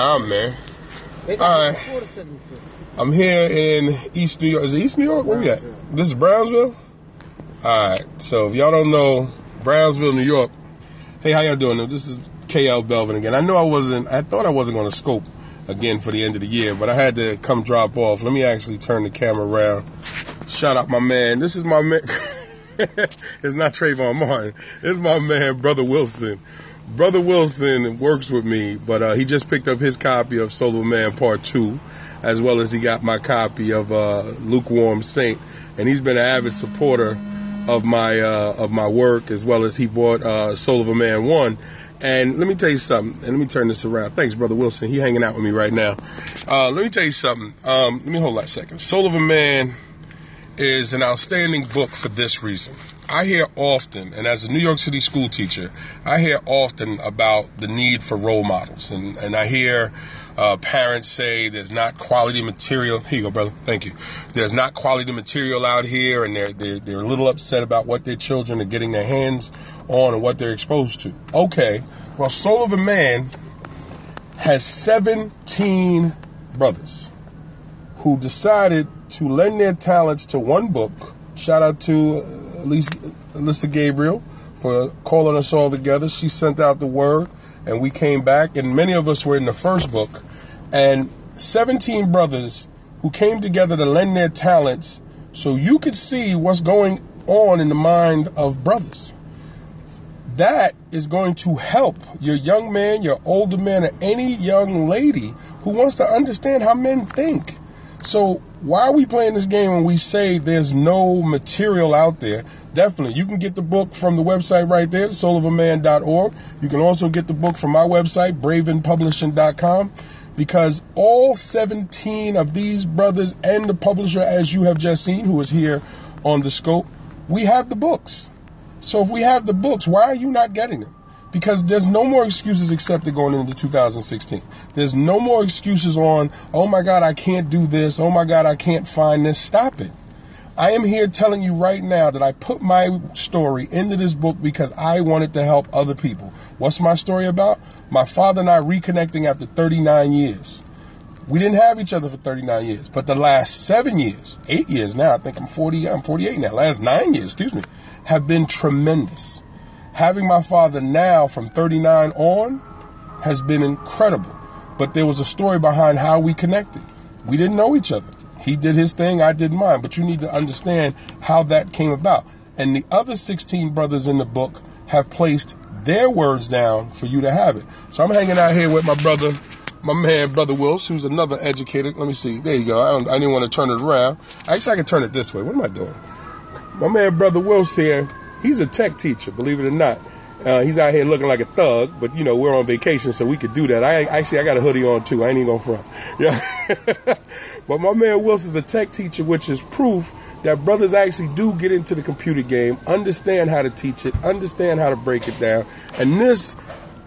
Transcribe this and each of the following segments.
Man. Alright. I'm here in East New York. Is it East New York? Where we at? This is Brownsville? Alright. So if y'all don't know, Brownsville, New York. Hey, how y'all doing? This is KLBELVIN again. I thought I wasn't going to scope again for the end of the year, but I had to come drop off. Let me actually turn the camera around. Shout out my man. This is my man. It's not Trayvon Martin. It's my man, Brother Wilson. Brother Wilson works with me, but he just picked up his copy of Soul of a Man Part 2, as well as he got my copy of Lukewarm Saint, and he's been an avid supporter of my work, as well as he bought Soul of a Man 1. And let me tell you something, and let me turn this around. Thanks, Brother Wilson. He hanging out with me right now. Let me tell you something. Let me hold that a second. Soul of a Man is an outstanding book for this reason. I hear often, and as a New York City school teacher, I hear often about the need for role models. And I hear parents say there's not quality material. Here you go, brother. Thank you. There's not quality material out here, and they're a little upset about what their children are getting their hands on and what they're exposed to. Okay, well, Soul of a Man has 17 brothers who decided to lend their talents to one book. Shout out to Alyssa Gabriel for calling us all together. She sent out the word, and we came back, and many of us were in the first book. And 17 brothers who came together to lend their talents so you could see what's going on in the mind of brothers. That is going to help your young man, your older man, or any young lady who wants to understand how men think. So why are we playing this game when we say there's no material out there? Definitely. You can get the book from the website right there, soulofaman.org. You can also get the book from my website, bravenpublishing.com, because all 17 of these brothers and the publisher, as you have just seen, who is here on the scope, we have the books. So if we have the books, why are you not getting them? Because there's no more excuses accepted going into 2016. There's no more excuses on, oh my God, I can't do this. Oh my God, I can't find this. Stop it. I am here telling you right now that I put my story into this book because I wanted to help other people. What's my story about? My father and I reconnecting after 39 years. We didn't have each other for 39 years, but the last 7 years, 8 years now, I think I'm 48 now, last 9 years, have been tremendous. Having my father now from 39 on has been incredible. But there was a story behind how we connected. We didn't know each other. He did his thing, I did mine. But you need to understand how that came about. And the other 16 brothers in the book have placed their words down for you to have it. So I'm hanging out here with my brother, my man, Brother Wills, who's another educator. Let me see. There you go. I didn't want to turn it around. Actually, I can turn it this way. What am I doing? My man, Brother Wills here. He's a tech teacher, believe it or not. He's out here looking like a thug, but, you know, we're on vacation, so we could do that. I got a hoodie on, too. I ain't even going to front. Yeah. But my man Wilson's a tech teacher, which is proof that brothers actually do get into the computer game, understand how to teach it, understand how to break it down. And these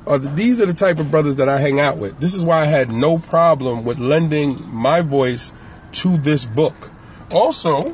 are the type of brothers that I hang out with. This is why I had no problem with lending my voice to this book. Also,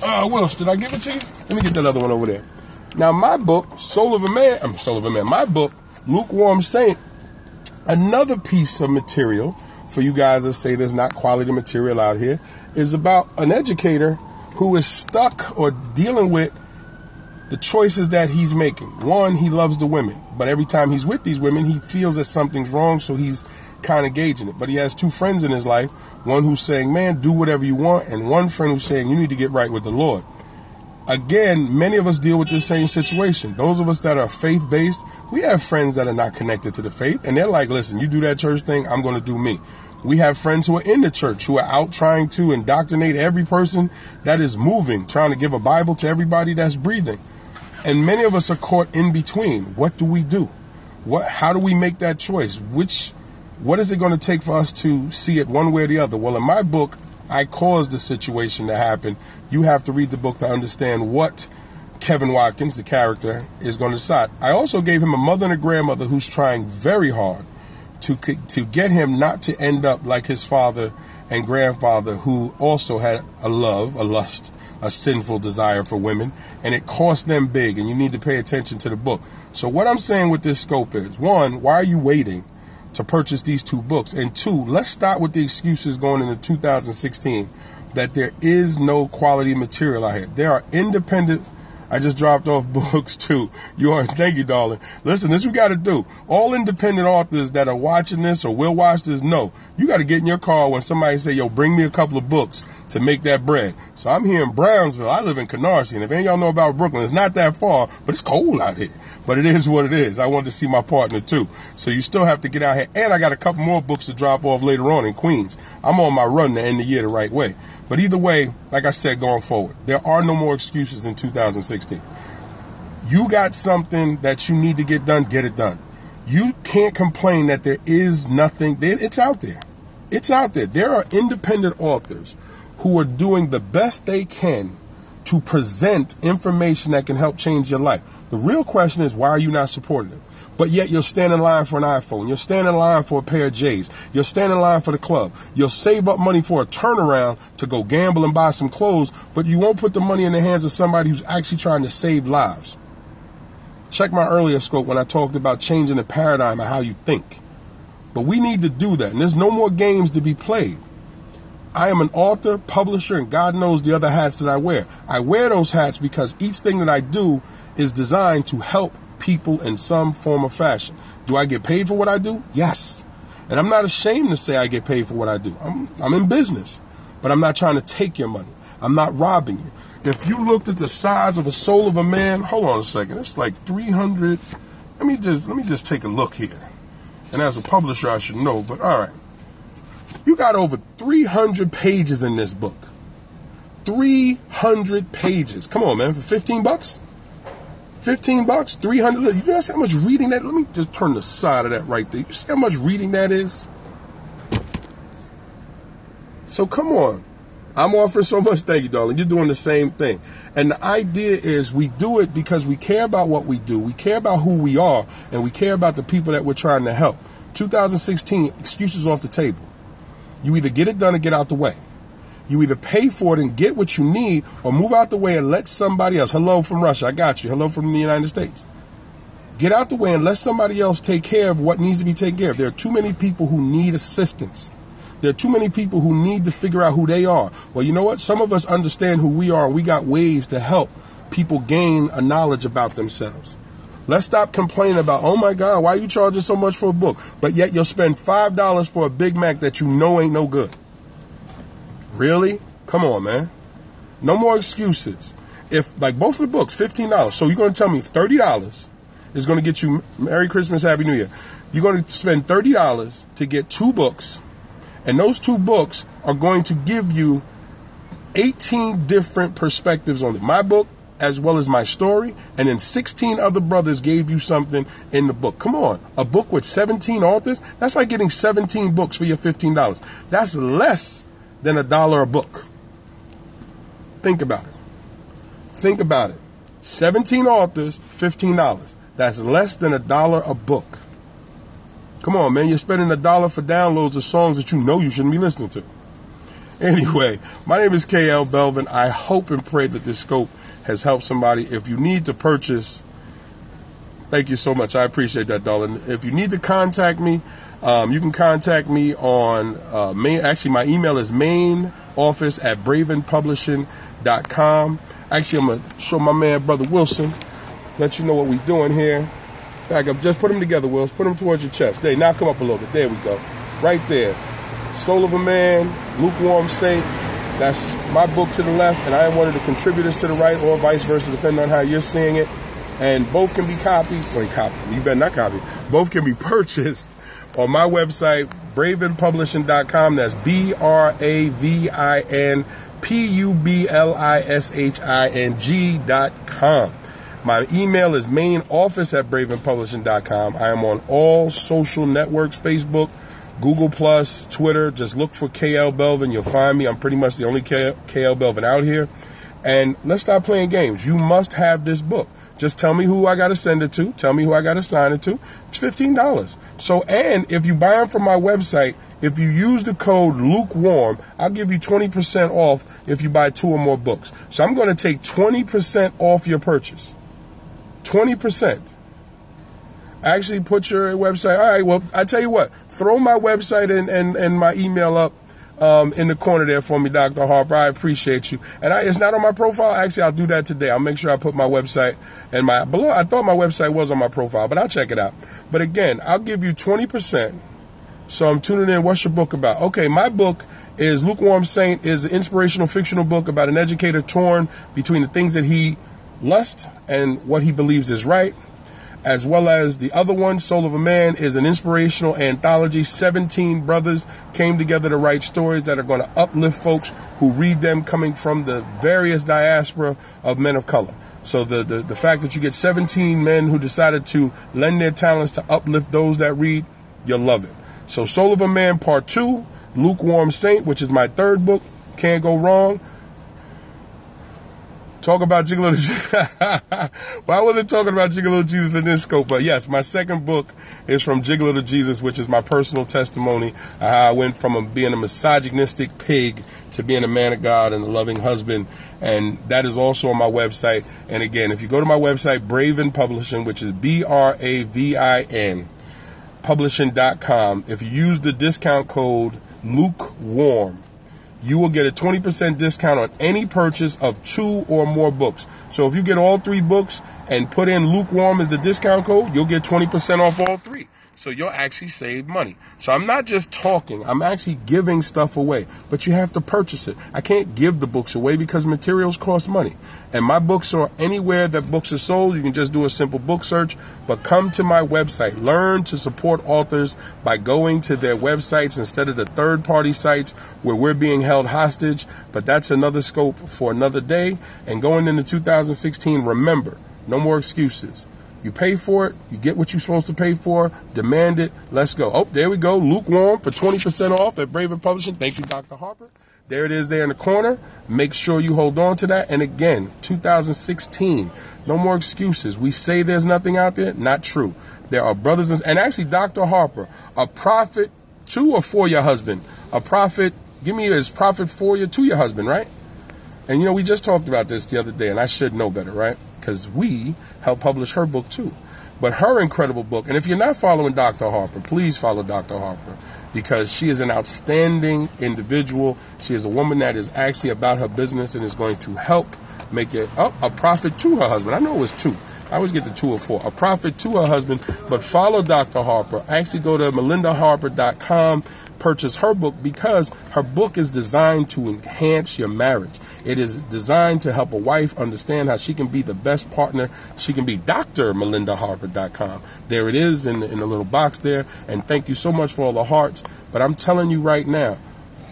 Wills, did I give it to you? Let me get that other one over there. Now, my book, Soul of a Man, my book, Lukewarm Saint, another piece of material for you guys that say there's not quality material out here, is about an educator who is stuck or dealing with the choices that he's making. One, he loves the women, but every time he's with these women, he feels that something's wrong, so he's kind of gauging it. But he has two friends in his life, one who's saying, man, do whatever you want, and one friend who's saying, you need to get right with the Lord. Again, many of us deal with this same situation. Those of us that are faith-based, we have friends that are not connected to the faith, and they're like, listen, you do that church thing, I'm going to do me. We have friends who are in the church who are out trying to indoctrinate every person that is moving, trying to give a Bible to everybody that's breathing. And many of us are caught in between. What do we do? How do we make that choice? What is it going to take for us to see it one way or the other? Well, in my book, I caused the situation to happen. You have to read the book to understand what Kevin Watkins, the character, is going to decide. I also gave him a mother and a grandmother who's trying very hard to get him not to end up like his father and grandfather, who also had a lust, a sinful desire for women, and it cost them big, and you need to pay attention to the book. So what I'm saying with this scope is, one, why are you waiting to purchase these 2 books. And 2, let's start with the excuses going into 2016 that there is no quality material out here. There are independent. I just dropped off books too. Thank you, darling. Listen, this we got to do. All independent authors that are watching this or will watch this know you got to get in your car when somebody say, yo, bring me a couple of books to make that bread. So I'm here in Brownsville. I live in Canarsie. And if any of y'all know about Brooklyn, it's not that far, but it's cold out here. But it is what it is. I wanted to see my partner too. So you still have to get out here. And I got a couple more books to drop off later on in Queens. I'm on my run to end the year the right way. But either way, like I said, going forward, there are no more excuses in 2016. You got something that you need to get done, get it done. You can't complain that there is nothing. It's out there. It's out there. There are independent authors who are doing the best they can to present information that can help change your life. The real question is, why are you not supporting them? But yet you'll stand in line for an iPhone. You'll stand in line for a pair of J's. You'll stand in line for the club. You'll save up money for a turnaround to go gamble and buy some clothes, but you won't put the money in the hands of somebody who's actually trying to save lives. Check my earlier scope when I talked about changing the paradigm of how you think. But we need to do that, and there's no more games to be played. I am an author, publisher, and God knows the other hats that I wear. I wear those hats because each thing that I do is designed to help people in some form or fashion. Do I get paid for what I do? Yes. And I'm not ashamed to say I get paid for what I do. I'm in business, but I'm not trying to take your money. I'm not robbing you. If you looked at the size of a soul of a man, hold on a second. It's like 300. Let me just take a look here. And as a publisher, I should know, but all right. You got over 300 pages in this book. 300 pages. Come on, man, for 15 bucks? 15 bucks, 300. You know how much reading that? Let me just turn the side of that right there. You see how much reading that is? So come on. I'm offering so much. Thank you, darling. You're doing the same thing. And the idea is we do it because we care about what we do. We care about who we are, and we care about the people that we're trying to help. 2016, excuses off the table. You either get it done or get out the way. You either pay for it and get what you need, or move out the way and let somebody else. Hello from Russia. I got you. Hello from the United States. Get out the way and let somebody else take care of what needs to be taken care of. There are too many people who need assistance. There are too many people who need to figure out who they are. Well, you know what? Some of us understand who we are, and we got ways to help people gain a knowledge about themselves. Let's stop complaining about, oh my God, why are you charging so much for a book? But yet you'll spend $5 for a Big Mac that you know ain't no good. Really? Come on, man. No more excuses. If, like both of the books, $15. So you're going to tell me $30 is going to get you Merry Christmas, Happy New Year. You're going to spend $30 to get 2 books. And those 2 books are going to give you 18 different perspectives on it. My book, as well as my story, and then 16 other brothers gave you something in the book. Come on, a book with 17 authors? That's like getting 17 books for your $15. That's less than $1 a book. Think about it. Think about it. 17 authors, $15. That's less than $1 a book. Come on, man. You're spending $1 for downloads of songs that you know you shouldn't be listening to. Anyway, my name is KLBELVIN. I hope and pray that this scope has helped somebody. If you need to purchase, thank you so much. I appreciate that, darling. If you need to contact me, you can contact me on my email is mainoffice@bravenpublishing.com. Actually, I'm going to show my man, Brother Wilson, let you know what we're doing here. Back up. Just put them together, Wills. Put them towards your chest. There, now come up a little bit. There we go. Right there. Soul of a Man, Lukewarm Saint. That's my book to the left, and I am one of the contributors to the right, or vice versa, depending on how you're seeing it. And both can be copied. You better not copy. Both can be purchased on my website, bravenpublishing.com. That's BravenPublishing.com. My email is mainoffice@bravenpublishing.com. I am on all social networks, Facebook, Google+, Twitter. Just look for KLBELVIN. You'll find me. I'm pretty much the only KLBELVIN out here. And let's stop playing games. You must have this book. Just tell me who I got to send it to. Tell me who I got to sign it to. It's $15. So, and if you buy them from my website, if you use the code LUKEWARM, I'll give you 20% off if you buy 2 or more books. So I'm going to take 20% off your purchase. 20%. Actually, put your website. All right, well, I tell you what. Throw my website and my email up in the corner there for me, Dr. Harper. I appreciate you. And it's not on my profile. Actually, I'll do that today. I'll make sure I put my website and below. I thought my website was on my profile, but I'll check it out. But again, I'll give you 20%. So I'm tuning in. What's your book about? Okay, my book is Lukewarm Saint, is an inspirational fictional book about an educator torn between the things that he lusts and what he believes is right. As well as the other one, Soul of a Man, is an inspirational anthology. 17 brothers came together to write stories that are going to uplift folks who read them, coming from the various diaspora of men of color. So the fact that you get 17 men who decided to lend their talents to uplift those that read, you'll love it. So Soul of a Man Part 2, Lukewarm Saint, which is my third book, can't go wrong. Talk about Gigolo Jesus. Well, I wasn't talking about Gigolo Jesus in this scope, but yes, my second book is From Gigolo to Jesus, which is my personal testimony. How I went from being a misogynistic pig to being a man of God and a loving husband. And that is also on my website. And again, if you go to my website, BRAVIN Publishing, which is BRAVIN, publishing.com, if you use the discount code LUKEWARM, you will get a 20% discount on any purchase of 2 or more books. So if you get all 3 books and put in Lukewarm as the discount code, you'll get 20% off all 3. So you'll actually save money. So I'm not just talking, I'm actually giving stuff away, but you have to purchase it. I can't give the books away because materials cost money. And my books are anywhere that books are sold. You can just do a simple book search, but come to my website. Learn to support authors by going to their websites instead of the third-party sites where we're being held hostage. But that's another scope for another day. And going into 2016, remember, no more excuses. You pay for it. You get what you're supposed to pay for. Demand it. Let's go. Oh, there we go. Lukewarm for 20% off at BRAVIN Publishing. Thank you, Dr. Harper. There it is there in the corner. Make sure you hold on to that. And again, 2016, no more excuses. We say there's nothing out there. Not true. There are brothers and actually, Dr. Harper, a prophet to or for your husband. A prophet, give me his prophet for you to your husband, right? And, we just talked about this the other day, and I should know better, right? Because we helped publish her book, too. But her incredible book, and if you're not following Dr. Harper, please follow Dr. Harper, because she is an outstanding individual. She is a woman that is actually about her business and is going to help make it a profit to her husband. I know it was 2. I always get the 2 or 4. A profit to her husband, but follow Dr. Harper. Actually go to melindaharper.com. Purchase her book, because her book is designed to enhance your marriage. It is designed to help a wife understand how she can be the best partner she can be. drmelindaharper.com. There it is in the little box there. And thank you so much for all the hearts. But I'm telling you right now,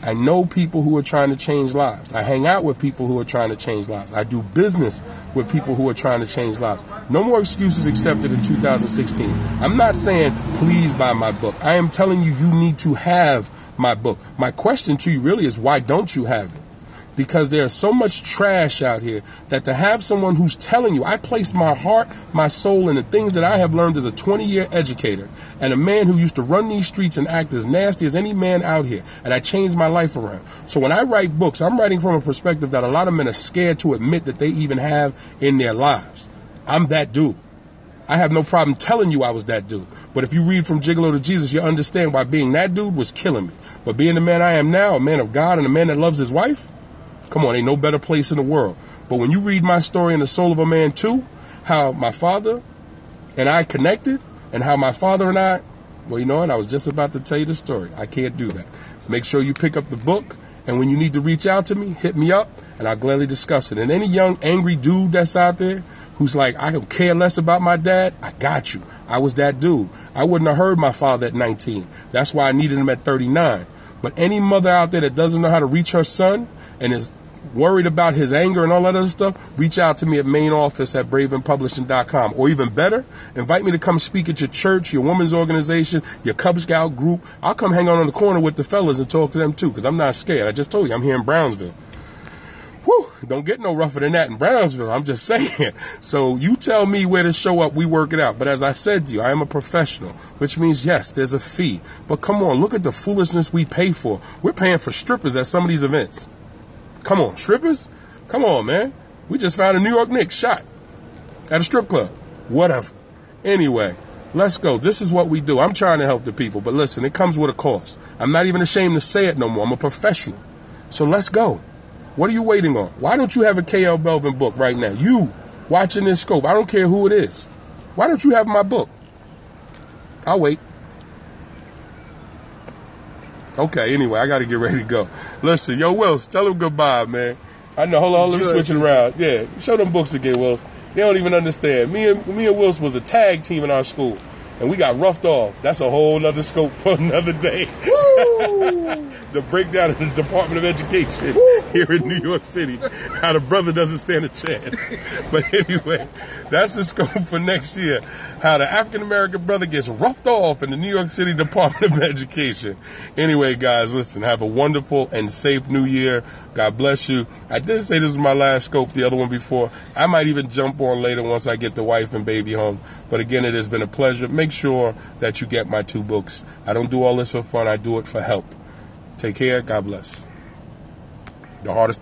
I know people who are trying to change lives. I hang out with people who are trying to change lives. I do business with people who are trying to change lives. No more excuses accepted in 2016. I'm not saying please buy my book. I am telling you, you need to have my book. My question to you really is, why don't you have it? Because there's so much trash out here that to have someone who's telling you, I place my heart, my soul in the things that I have learned as a 20-year educator and a man who used to run these streets and act as nasty as any man out here, and I changed my life around. So when I write books, I'm writing from a perspective that a lot of men are scared to admit that they even have in their lives. I'm that dude. I have no problem telling you I was that dude. But if you read From Gigolo to Jesus, you understand why being that dude was killing me. But being the man I am now, a man of God and a man that loves his wife, come on, ain't no better place in the world. But when you read my story in The Soul of a Man 2, how my father and I connected, and how my father and I, well, you know what? I was just about to tell you the story. I can't do that. Make sure you pick up the book, and when you need to reach out to me, hit me up, and I'll gladly discuss it. And any young, angry dude that's out there who's like, I don't care less about my dad, I got you. I was that dude. I wouldn't have heard my father at 19. That's why I needed him at 39. But any mother out there that doesn't know how to reach her son and is worried about his anger and all that other stuff, reach out to me at main office at bravenpublishing.com. Or even better, invite me to come speak at your church, your women's organization, your Cub Scout group. I'll come hang out on the corner with the fellas and talk to them too, because I'm not scared. I just told you, I'm here in Brownsville. Whew, don't get no rougher than that in Brownsville. I'm just saying. So you tell me where to show up, we work it out. But as I said to you, I am a professional, which means, yes, there's a fee. But come on, look at the foolishness we pay for. We're paying for strippers at some of these events. Come on, strippers? Come on, man. We just found a New York Knicks shot at a strip club. Whatever. Anyway, Let's go. This is what we do. I'm trying to help the people, but listen, it comes with a cost. I'm not even ashamed to say it no more. I'm a professional. So let's go. What are you waiting on? Why don't you have a KLBELVIN book right now? You watching this scope. I don't care who it is. Why don't you have my book? I'll wait. Okay, anyway, I got to get ready to go. Listen, yo, Wills, tell them goodbye, man. I know. Hold on, let me switch it around. Yeah, show them books again, Wills. They don't even understand. Me and Wills was a tag team in our school, and we got roughed off. That's a whole nother scope for another day. The breakdown of the Department of Education here in New York City. How the brother doesn't stand a chance. But anyway, that's the scope for next year. How the African-American brother gets roughed off in the New York City Department of Education. Anyway, guys, listen, have a wonderful and safe new year. God bless you. I did say this was my last scope, the other one before. I might even jump on later once I get the wife and baby home. But again, it has been a pleasure. Make sure that you get my 2 books. I don't do all this for fun. I do it for help. Take care. God bless. The hardest